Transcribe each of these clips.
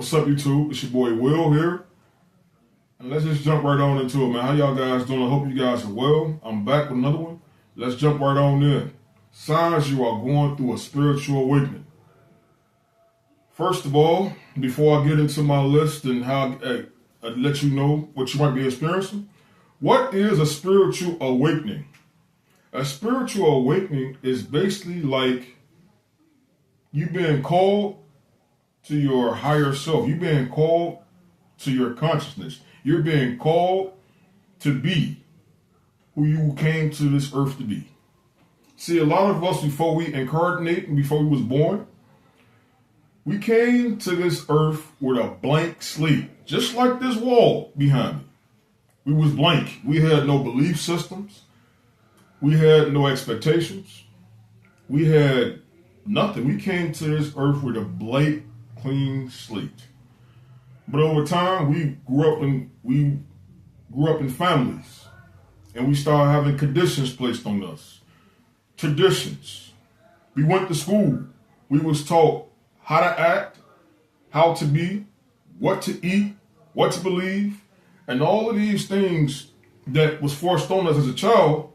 What's up, YouTube? It's your boy Will here. And let's just jump right on into it, man. How y'all guys doing? I hope you guys are well. I'm back with another one. Let's jump right on in. Signs you are going through a spiritual awakening. First of all, before I get into my list and how I let you know what you might be experiencing, what is a spiritual awakening? A spiritual awakening is basically like you being called to your higher self. You're being called to your consciousness. You're being called to be who you came to this earth to be. See, a lot of us, before we incarnate and before we was born, we came to this earth with a blank slate, just like this wall behind me. We was blank. We had no belief systems. We had no expectations. We had nothing. We came to this earth with a blank, clean slate. But over time, we grew up in families, and we started having conditions placed on us. Traditions. We went to school. We was taught how to act, how to be, what to eat, what to believe, and all of these things that was forced on us as a child.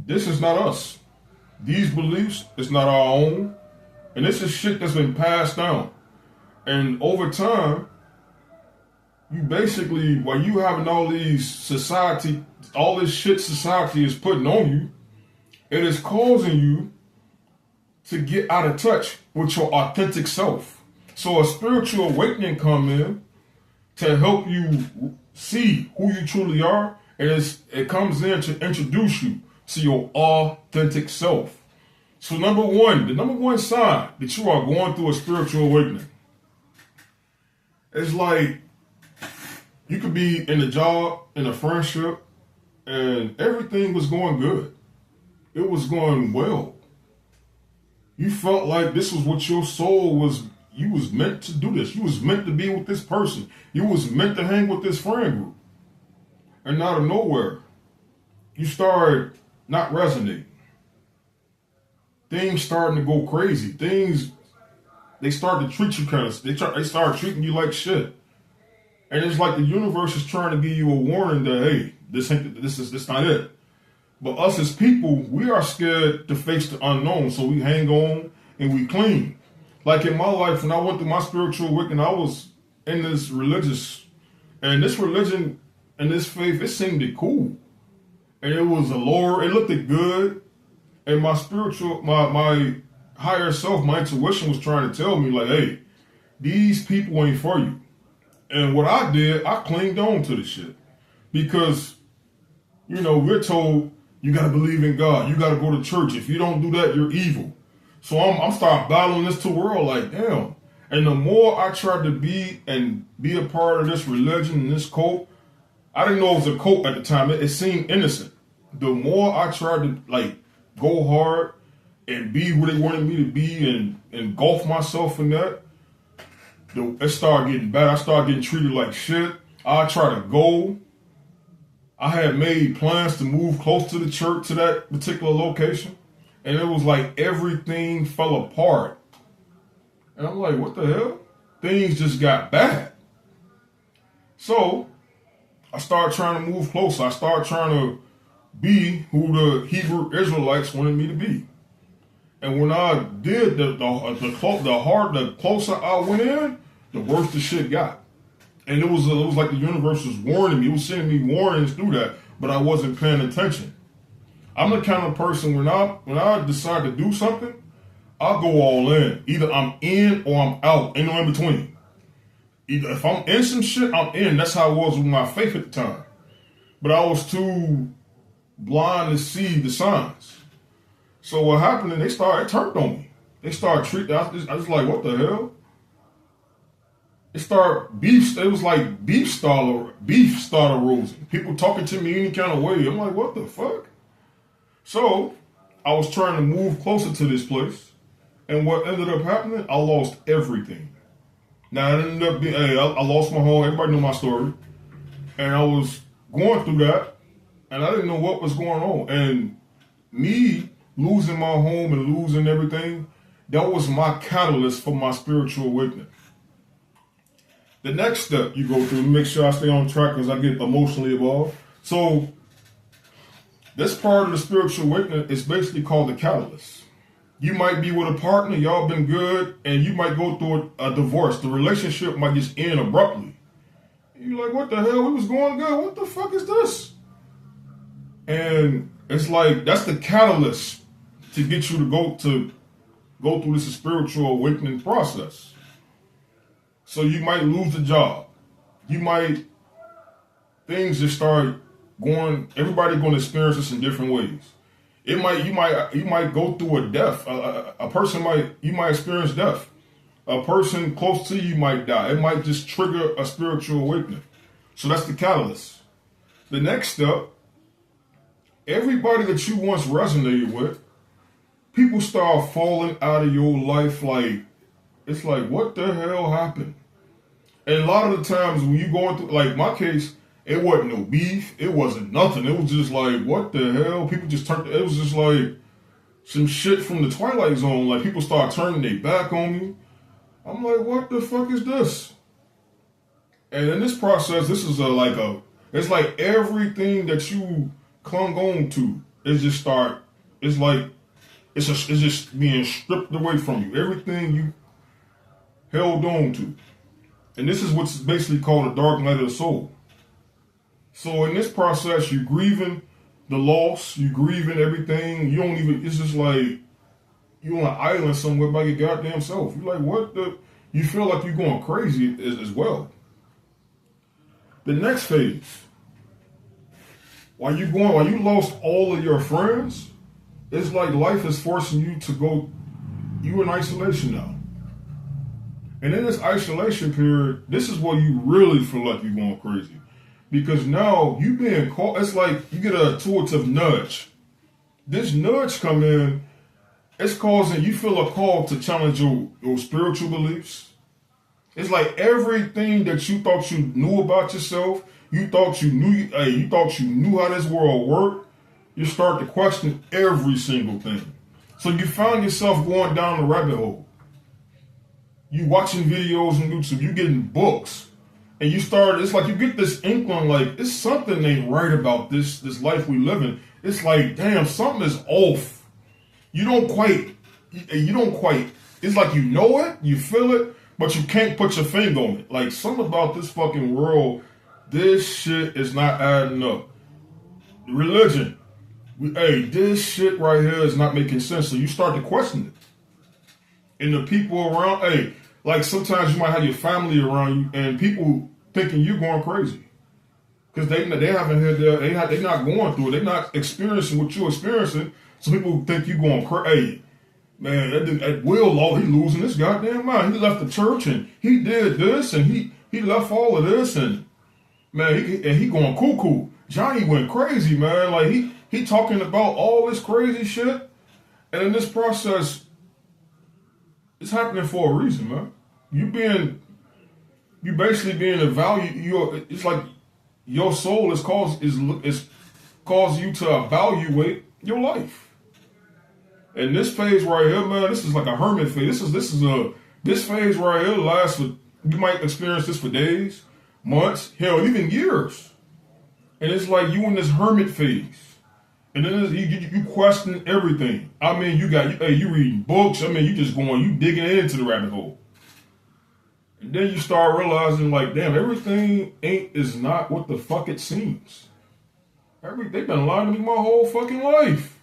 This is not us. These beliefs is not our own, and this is shit that's been passed down. And over time, you basically, while you having all these society, all this shit society is putting on you, it is causing you to get out of touch with your authentic self. So a spiritual awakening come in to help you see who you truly are, and it comes in to introduce you to your authentic self. So the number one sign that you are going through a spiritual awakening is like you could be in a job, in a friendship, and everything was going good. It was going well. You felt like this was what your soul was. You was meant to do this. You was meant to be with this person. You was meant to hang with this friend group. And out of nowhere, you started not resonating. Things starting to go crazy. They start to treat you kind of. They start treating you like shit. And it's like the universe is trying to give you a warning that, hey, this not it. But us as people, we are scared to face the unknown, so we hang on and we cling. Like in my life, when I went through my spiritual awakening, I was in this religion and this faith, it seemed cool. And it was it looked good. And my higher self, my intuition was trying to tell me like, hey, these people ain't for you. And what I did, I clinged on to the shit. Because, we're told you got to believe in God. You got to go to church. If you don't do that, you're evil. So I'm starting battling this to the world like, damn. And the more I tried to be a part of this religion and this cult, I didn't know it was a cult at the time. It seemed innocent. The more I tried to go hard and be who they wanted me to be and engulf myself in that, it started getting bad. I started getting treated like shit. I tried to go. I had made plans to move close to the church, to that particular location. And it was like everything fell apart. And I'm like, what the hell? Things just got bad. So I started trying to move closer. I started trying to be who the Hebrew Israelites wanted me to be. And when I did, the closer I went in, the worse the shit got. And it was like the universe was warning me. It was sending me warnings through that, but I wasn't paying attention. I'm the kind of person when I decide to do something, I'll go all in. Either I'm in or I'm out. Ain't no in between. Either if I'm in some shit, I'm in. That's how it was with my faith at the time. But I was too blind to see the signs. So what happened? And it turned on me. They started treating. I was like, what the hell? It was like beef started rising. People talking to me any kind of way. I'm like, what the fuck? So I was trying to move closer to this place, and what ended up happening, I lost everything. Now it ended up being, I lost my home. Everybody knew my story, and I was going through that, and I didn't know what was going on. And me losing my home and losing everything, that was my catalyst for my spiritual awakening. The next step you go through, make sure I stay on track because I get emotionally involved. So this part of the spiritual awakening is basically called the catalyst. You might be with a partner, y'all been good, and you might go through a divorce. The relationship might just end abruptly. You're like, what the hell? We was going good. What the fuck is this? And it's like, that's the catalyst to get you to go through this spiritual awakening process. So you might lose the job. Things just start going, everybody's going to experience this in different ways. You might go through a death. You might experience death. A person close to you might die. It might just trigger a spiritual awakening. So that's the catalyst. The next step, everybody that you once resonated with, people start falling out of your life. Like, it's like, what the hell happened? And a lot of the times when you going through, like my case, it wasn't no beef. It wasn't nothing. It was just like, what the hell? People just turned, it was just like some shit from the Twilight Zone. Like, people start turning their back on me. I'm like, what the fuck is this? And in this process, this is it's like everything that you clung on to, it's just being stripped away from you. Everything you held on to. And this is what's basically called a dark night of the soul. So in this process, you're grieving the loss, you're grieving everything. It's just like, you're on an island somewhere by your goddamn self. You're like, you feel like you're going crazy as well. The next phase, while you lost all of your friends, it's like life is forcing you to go, you in isolation now. And in this isolation period, this is where you really feel like you're going crazy. Because now you being called, it's like you get a intuitive nudge. This nudge come in, it's causing, you feel a call to challenge your spiritual beliefs. It's like everything that you thought you knew about yourself, you thought you knew how this world worked, you start to question every single thing. So you found yourself going down the rabbit hole. You watching videos on YouTube, you getting books, and it's like you get this inkling, like, it's something ain't right about this life we live in. It's like, damn, something is off. You don't quite, it's like you know it, you feel it, but you can't put your finger on it. Like, something about this fucking world, this shit is not adding up. Religion, this shit right here is not making sense. So you start to question it. And the people around, like sometimes you might have your family around you and people thinking you're going crazy. Because they haven't had they're not going through it. They're not experiencing what you're experiencing. So people think you're going crazy. Man, that Will, he losing his goddamn mind. He left the church and he did this and he left all of this and man, he going cuckoo. Johnny went crazy, man. Like he talking about all this crazy shit. And in this process, it's happening for a reason, man. You basically being evaluated. It's like your soul is causing you to evaluate your life. And this phase right here, man, this is like a hermit phase. This phase right here lasts for, you might experience this for days, months, hell, even years. And it's like you in this hermit phase. And then you question everything. I mean, you reading books. I mean, you digging into the rabbit hole. And then you start realizing, like, damn, everything is not what the fuck it seems. They've been lying to me my whole fucking life.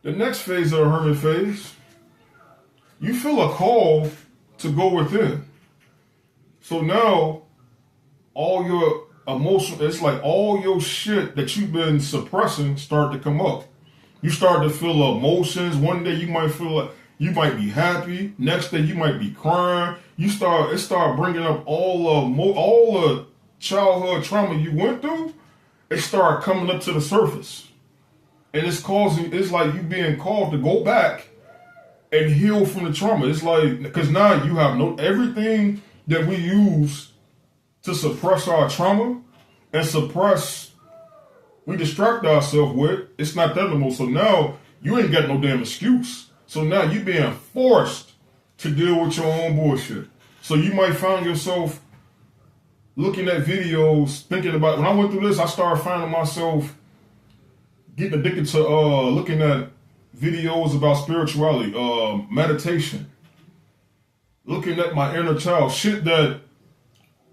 The next phase of the hermit phase, you feel a call to go within. So now, all your emotion, it's like all your shit that you've been suppressing start to come up. You start to feel emotions. One day you might feel like you might be happy. Next day you might be crying. It start bringing up all the childhood trauma you went through. It start coming up to the surface, and it's like you being called to go back and heal from the trauma. It's like, because now you have everything that we use to suppress our trauma and we distract ourselves with, it's not that anymore. So now you ain't got no damn excuse. So now you being forced to deal with your own bullshit. So you might find yourself looking at videos, thinking about, when I went through this, I started finding myself getting addicted to looking at videos about spirituality, meditation, looking at my inner child, shit that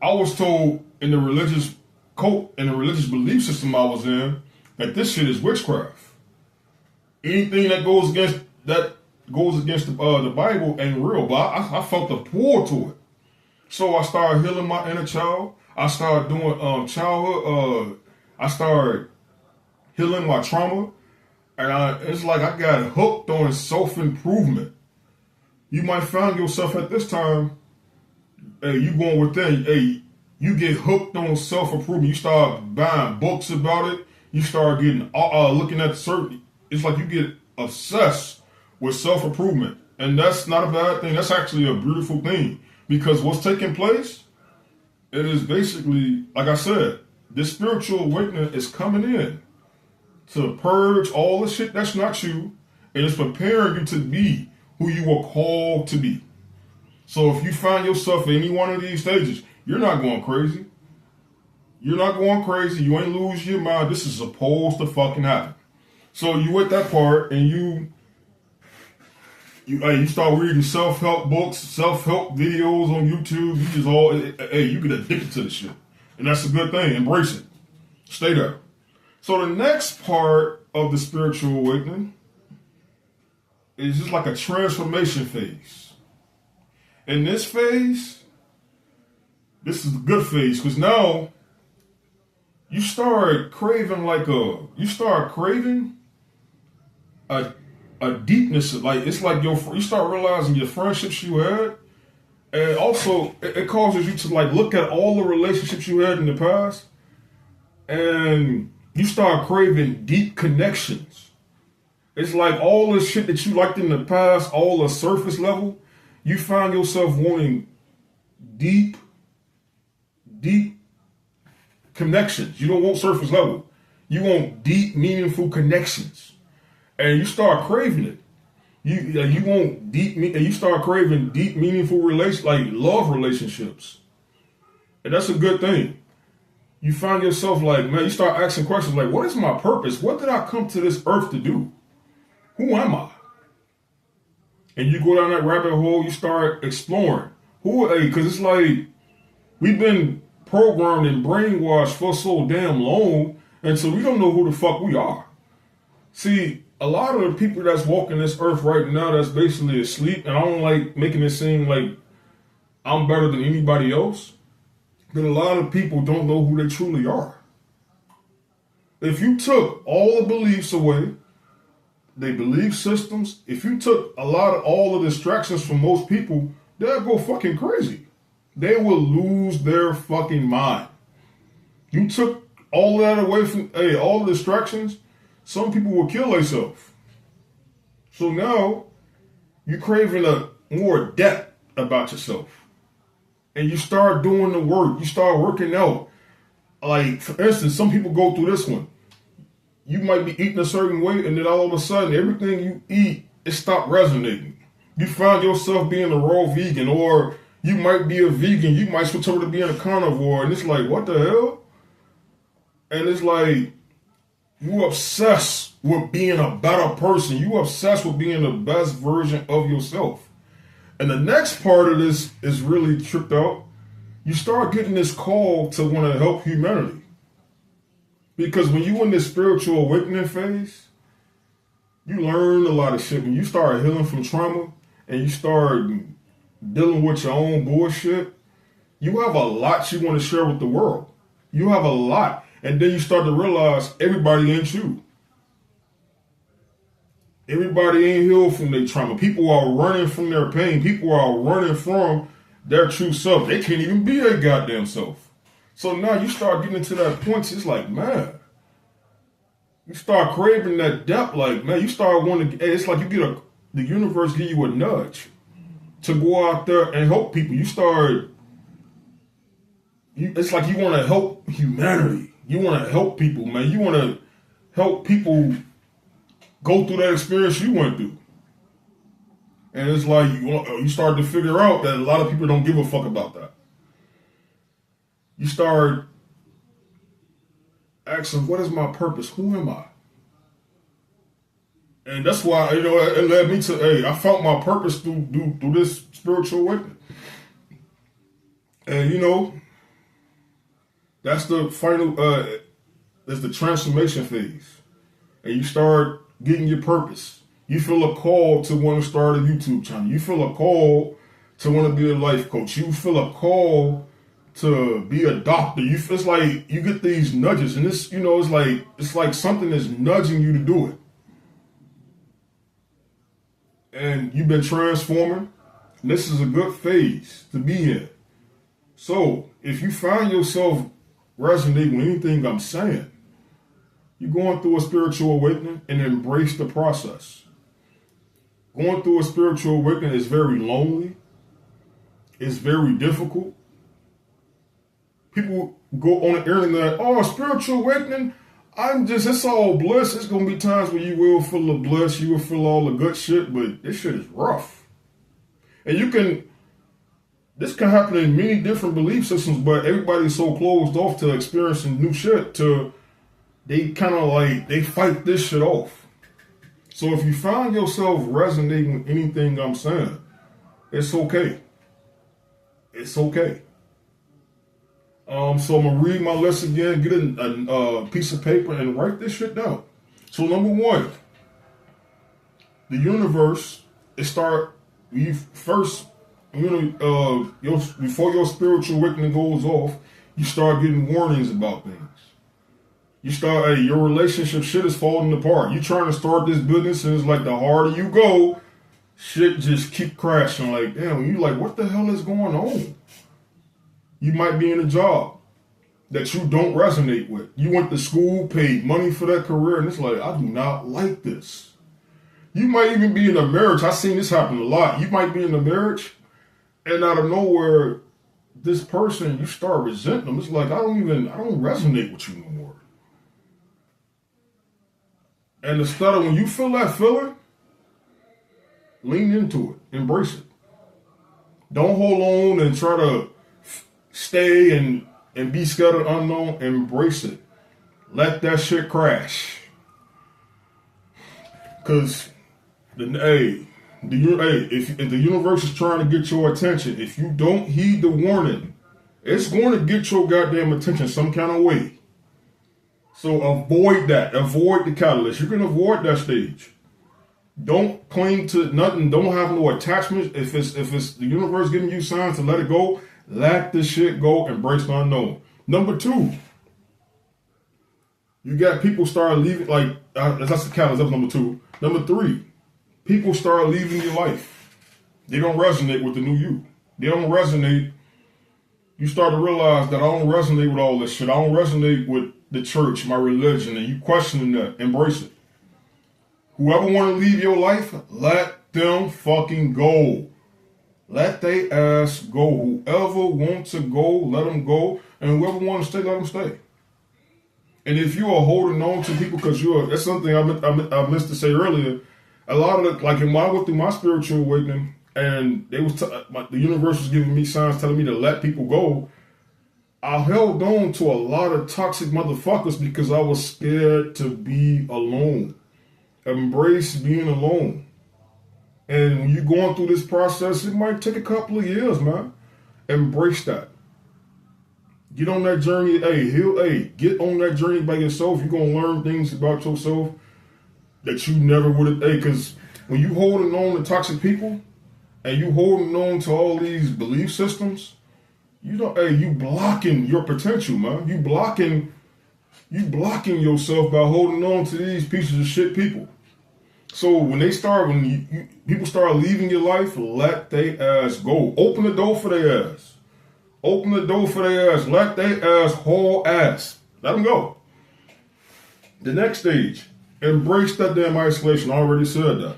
I was told in the religious cult, in the religious belief system I was in, that this shit is witchcraft. Anything that goes against the Bible ain't real, but I felt the pull to it. So I started healing my inner child. I started doing childhood. I started healing my trauma, and it's like I got hooked on self-improvement. You might find yourself at this time, hey, you going within, hey, you get hooked on self-improvement. You start buying books about it. You start getting looking at certain. It's like you get obsessed with self-improvement, and that's not a bad thing. That's actually a beautiful thing, because what's taking place, it is basically, like I said, this spiritual awakening is coming in to purge all the shit that's not you, and it's preparing you to be who you were called to be. So if you find yourself in any one of these stages, you're not going crazy. You're not going crazy. You ain't lose your mind. This is supposed to fucking happen. So you at that part, and you start reading self-help books, self-help videos on YouTube. You just you get addicted to the shit. And that's a good thing. Embrace it. Stay there. So the next part of the spiritual awakening is just like a transformation phase. In this phase, this is the good phase, because now you start craving a deepness, like it's like you start realizing your friendships you had, and also it causes you to like look at all the relationships you had in the past, and you start craving deep connections. It's like all the shit that you liked in the past, all the surface level, you find yourself wanting deep connections. You don't want surface level. You want deep, meaningful connections. And you start craving it. You want deep, and you start craving deep, meaningful like love relationships. And that's a good thing. You find yourself like, man, you start asking questions like, what is my purpose? What did I come to this earth to do? Who am I? And you go down that rabbit hole, you start exploring. Because it's like, we've been programmed and brainwashed for so damn long, and so we don't know who the fuck we are. See, a lot of the people that's walking this earth right now that's basically asleep, and I don't like making it seem like I'm better than anybody else, but a lot of people don't know who they truly are. If you took all the beliefs away, they belief systems, if you took all the distractions from most people, they'll go fucking crazy. They will lose their fucking mind. You took all that away from, all the distractions, some people will kill themselves. So now, you're craving a more depth about yourself. And you start doing the work. You start working out. Like, for instance, some people go through this one. You might be eating a certain way, and then all of a sudden, everything you eat, it stopped resonating. You find yourself being a raw vegan, or you might be a vegan. You might switch over to being a carnivore, and it's like, what the hell? And it's like, you obsessed with being a better person. You obsessed with being the best version of yourself. And the next part of this is really tripped out. You start getting this call to want to help humanity. Because when you in this spiritual awakening phase, you learn a lot of shit. When you start healing from trauma and you start dealing with your own bullshit, you have a lot you want to share with the world. You have a lot. And then you start to realize everybody ain't you. Everybody ain't healed from their trauma. People are running from their pain. People are running from their true self. They can't even be their goddamn self. So now you start getting into that point. It's like, man, you start craving that depth. Like, man, you start wanting to, it's like you get the universe give you a nudge to go out there and help people. It's like you want to help humanity. You want to help people, man. You want to help people go through that experience you went through. And it's like you start to figure out that a lot of people don't give a fuck about that. You start asking, what is my purpose? Who am I? And that's why, it led me to, hey, I found my purpose through this spiritual awakening. And, that's the final, that's the transformation phase. And you start getting your purpose. You feel a call to want to start a YouTube channel. You feel a call to want to be a life coach. You feel a call to be a doctor. It's like you get these nudges, and this, it's like something is nudging you to do it. And you've been transforming. And this is a good phase to be in. So if you find yourself resonating with anything I'm saying, you're going through a spiritual awakening, and embrace the process. Going through a spiritual awakening is very lonely. It's very difficult. People go on the internet, oh, spiritual awakening, it's all bliss. It's going to be times where you will feel the bliss, you will feel all the good shit, but this shit is rough. And this can happen in many different belief systems, but everybody's so closed off to experiencing new shit they kind of they fight this shit off. So if you find yourself resonating with anything I'm saying, it's okay. It's okay. So I'm going to read my list again, get a piece of paper and write this shit down. So number one, the universe, before your spiritual awakening goes off, you start getting warnings about things. You start, your relationship shit is falling apart. You trying to start this business, and it's like the harder you go, shit just keep crashing. Like, damn, you like, what the hell is going on? You might be in a job that you don't resonate with. You went to school, paid money for that career, and it's like, I do not like this. You might even be in a marriage. I've seen this happen a lot. You might be in a marriage, and out of nowhere, this person, you start resenting them. It's like, I don't resonate with you no more. And instead of when you feel that feeling, lean into it, embrace it. Don't hold on and try to stay and be scared of the unknown. Embrace it. Let that shit crash. Cause if the universe is trying to get your attention, if you don't heed the warning, it's going to get your goddamn attention some kind of way. So avoid that. Avoid the catalyst. You can avoid that stage. Don't cling to nothing. Don't have no attachments. If it's the universe giving you signs to let it go, let the shit go. Embrace the unknown. Number two, you got people start leaving. That's the catalyst. That's number two. Number three, people start leaving your life. They don't resonate with the new you. They don't resonate. You start to realize that I don't resonate with all this shit. I don't resonate with the church, my religion, and you questioning that. Embrace it. Whoever want to leave your life, let them fucking go. Let they ass go. Whoever wants to go, let them go. And whoever want to stay, let them stay. And if you are holding on to people because that's something I missed to say earlier. A lot of when I went through my spiritual awakening, and the universe was giving me signs telling me to let people go, I held on to a lot of toxic motherfuckers because I was scared to be alone. Embrace being alone. And when you're going through this process, it might take a couple of years, man. Embrace that. Get on that journey. Get on that journey by yourself. You're going to learn things about yourself that you never would have. Because when you holding on to toxic people and you holding on to all these belief systems, you blocking your potential, man. You blocking yourself by holding on to these pieces of shit people. So when people start leaving your life, let they ass go. Open the door for their ass. Open the door for their ass. Let they ass haul ass. Let them go. The next stage, embrace that damn isolation. I already said that.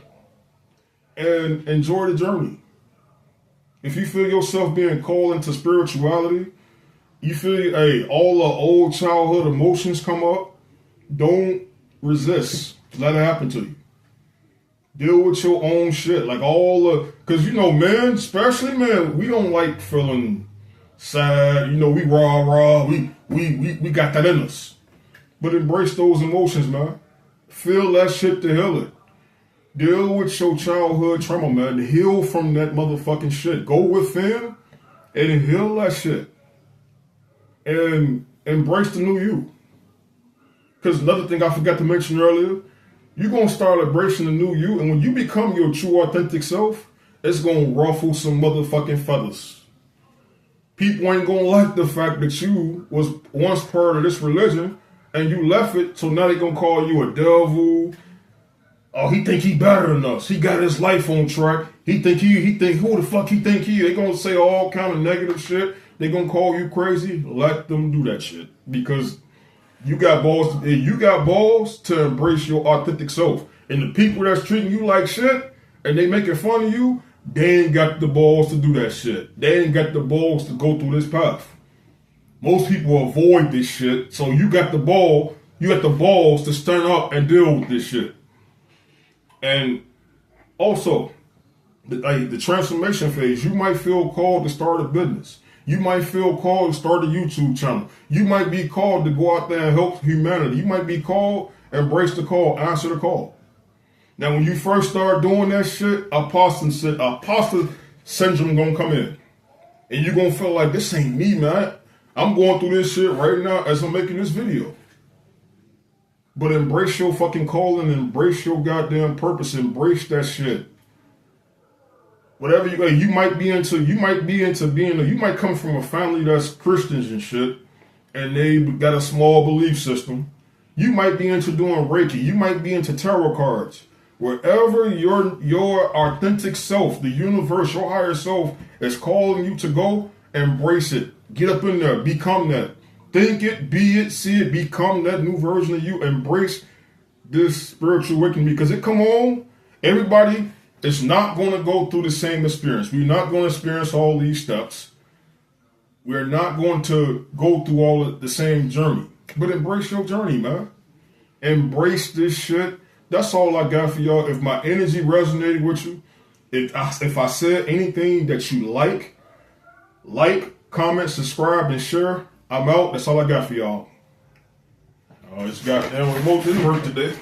And enjoy the journey. If you feel yourself being called into spirituality, you feel, all the old childhood emotions come up, don't resist. Let it happen to you. Deal with your own shit. Like all the, cause you know, men, especially men, we don't like feeling sad. You know, we rah. We got that in us. But embrace those emotions, man. Feel that shit to heal it. Deal with your childhood trauma, man. Heal from that motherfucking shit. Go within and heal that shit. And embrace the new you. Because another thing I forgot to mention earlier, you're going to start embracing the new you. And when you become your true authentic self, it's going to ruffle some motherfucking feathers. People ain't going to like the fact that you was once part of this religion and you left it. So now they going to call you a devil. Oh, he think he better than us. He got his life on track. He think who the fuck he think he? They gonna say all kind of negative shit. They gonna call you crazy. Let them do that shit because you got balls. You got balls to embrace your authentic self. And the people that's treating you like shit and they making fun of you, they ain't got the balls to do that shit. They ain't got the balls to go through this path. Most people avoid this shit. So you got the ball. You got the balls to stand up and deal with this shit. And also, the transformation phase, you might feel called to start a business. You might feel called to start a YouTube channel. You might be called to go out there and help humanity. You might be called, embrace the call, answer the call. Now, when you first start doing that shit, imposter syndrome gonna come in. And you're gonna feel like, this ain't me, man. I'm going through this shit right now as I'm making this video. But embrace your fucking calling, embrace your goddamn purpose, embrace that shit. Whatever you might be into, you might come from a family that's Christians and shit, and they got a small belief system. You might be into doing Reiki, you might be into tarot cards. Wherever your authentic self, the universe, your higher self is calling you to go, embrace it. Get up in there, become that. Think it, be it, see it, become that new version of you. Embrace this spiritual awakening because it come on. Everybody is not going to go through the same experience. We're not going to experience all these steps. We're not going to go through all of the same journey. But embrace your journey, man. Embrace this shit. That's all I got for y'all. If my energy resonated with you, if I said anything that you like, comment, subscribe, and share. I'm out. That's all I got for y'all. Oh, this goddamn remote didn't work today.